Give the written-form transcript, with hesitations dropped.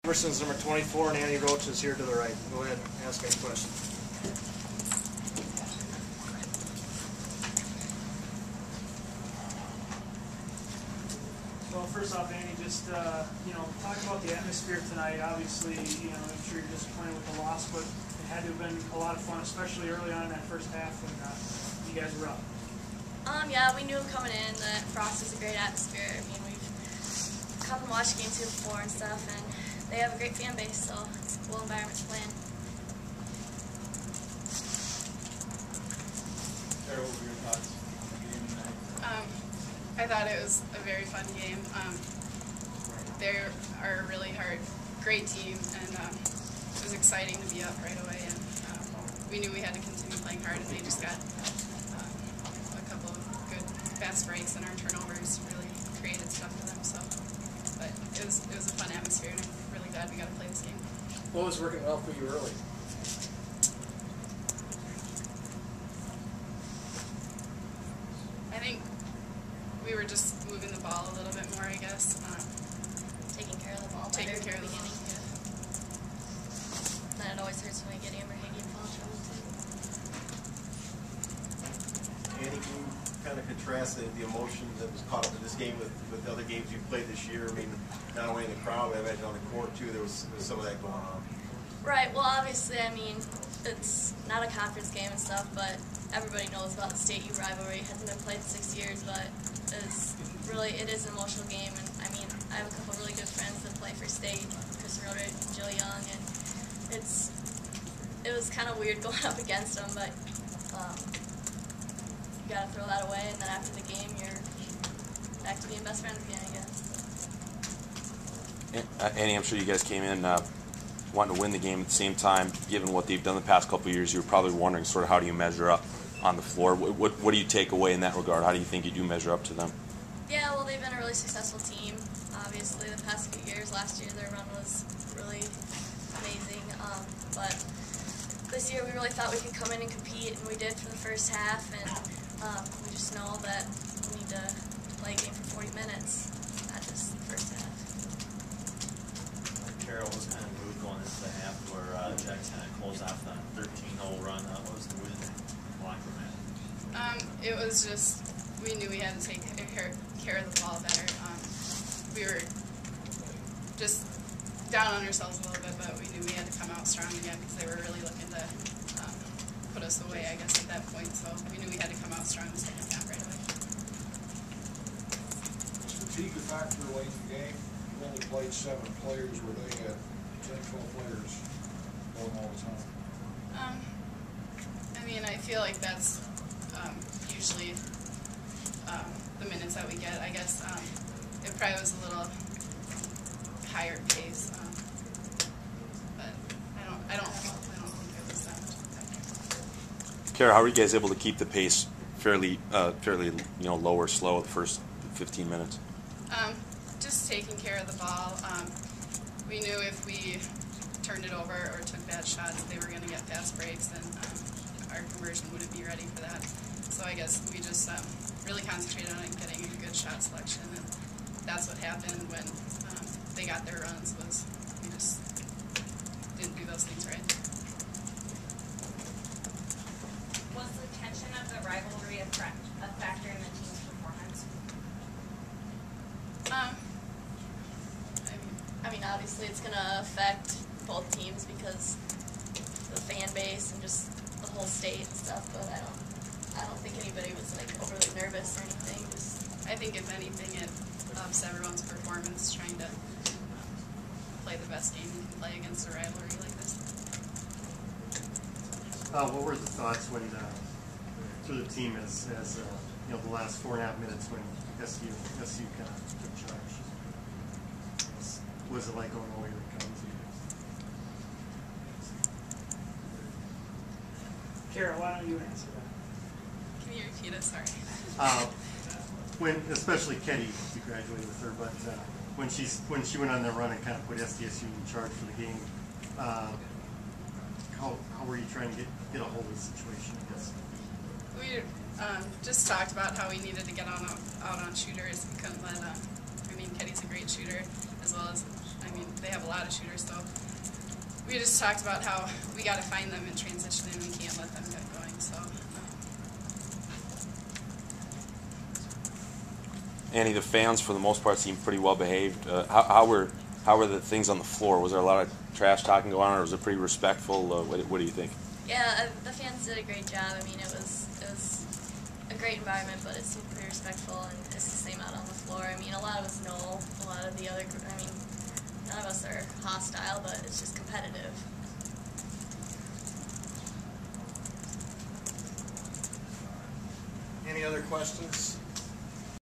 Iverson's number 24, and Annie Roche is here to the right. Go ahead and ask any question. Well, first off, Annie, just talk about the atmosphere tonight. Obviously, I'm sure you're disappointed with the loss, but it had to have been a lot of fun, especially early on in that first half when you guys were up. Yeah, we knew coming in that Frost is a great atmosphere. I mean, we've come and watched games here before and stuff, and they have a great fan base, so it's a cool environment to play in. Carol, what were your thoughts on the game tonight? I thought it was a very fun game. They are a really great team, and it was exciting to be up right away. And we knew we had to continue playing hard, and they just got a couple of good fast breaks, and our turnovers really created stuff for them. So, but it was a fun atmosphere, and I'm really glad we got to play this game. What was working well for you early? I think we were just moving the ball a little bit more, I guess. Taking care of the ball Taking better care in of the the ball, beginning. yeah. Then it always hurts when we get Amber Hagee in foul trouble too. Andy, can you kind of contrast the emotion that was caught up in this game with the other games you played this year? I mean, not only in the crowd, but I imagine on the court too, there was some of that going on. Right, well obviously, I mean, it's not a conference game and stuff, but everybody knows about the State U rivalry. It hasn't been played in 6 years, but it is an emotional game, and I mean, I have a couple of really good friends that play for State, Chris Roderick and Jill Young, and it was kind of weird going up against them, but you gotta throw that away, and then after the game, you're back to being best friends again, I guess. Annie, I'm sure you guys came in wanting to win the game at the same time. Given what they've done the past couple of years, you were probably wondering sort of how do you measure up on the floor. What do you take away in that regard? How do you think you do measure up to them? Yeah, well, they've been a really successful team. Obviously, the past few years, last year, their run was really amazing. But this year, we really thought we could come in and compete, and we did for the first half. And we just know that we need to play a game for 40 minutes, not just the first half. Carol was kind of mood going into the half where Jack's kind of closed off that 13-0 run. What was the mood in the locker room? It was just, we knew we had to take care of the ball better. We were just down on ourselves a little bit, but we knew we had to come out strong again because they were really looking to put us away, I guess, at that point. So we knew we had to come out strong the second half right away. Was fatigue a factor late in the game? You only played 7 players where they had 10, 12 players going all the time. I mean, I feel like that's usually the minutes that we get. I guess it probably was a little higher pace, but I don't think it was that much of a factor. Kara, how are you guys able to keep the pace fairly low or slow the first 15 minutes? Just taking care of the ball. We knew if we turned it over or took bad shots, they were going to get fast breaks, and our conversion wouldn't be ready for that. So I guess we just really concentrated on getting a good shot selection, and that's what happened when they got their runs. Was we just didn't do those things right. Was the tension of the rivalry a factor in the team's performance? I mean, obviously it's going to affect both teams because the fan base and just the whole state and stuff, but I don't think anybody was like overly nervous or anything. I think if anything, it ups everyone's performance trying to play the best game you can play against a rivalry like this. What were the thoughts when through the team as the last 4.5 minutes when SDSU kind of took charge? Was it like, oh no, here it comes? Carol, why don't you answer that? Can you repeat it? Sorry. When, especially Ketty, you graduated with her, but when she went on that run and kind of put SDSU in charge for the game, how were you trying to get a hold of the situation, I guess? We just talked about how we needed to get out on shooters. We couldn't let, Ketty's a great shooter, as well as, I mean, they have a lot of shooters, so we just talked about how we got to find them and transition in. We can't let them get going. So. Annie, the fans for the most part seemed pretty well behaved. How were the things on the floor? Was there a lot of trash talking going on, or was it pretty respectful? What do you think? Yeah, the fans did a great job. I mean, it was a great environment, but it seemed pretty respectful, and it's the same out on the floor. I mean, a lot of us know a lot of the other. I mean, none of us are hostile, but it's just competitive. Any other questions?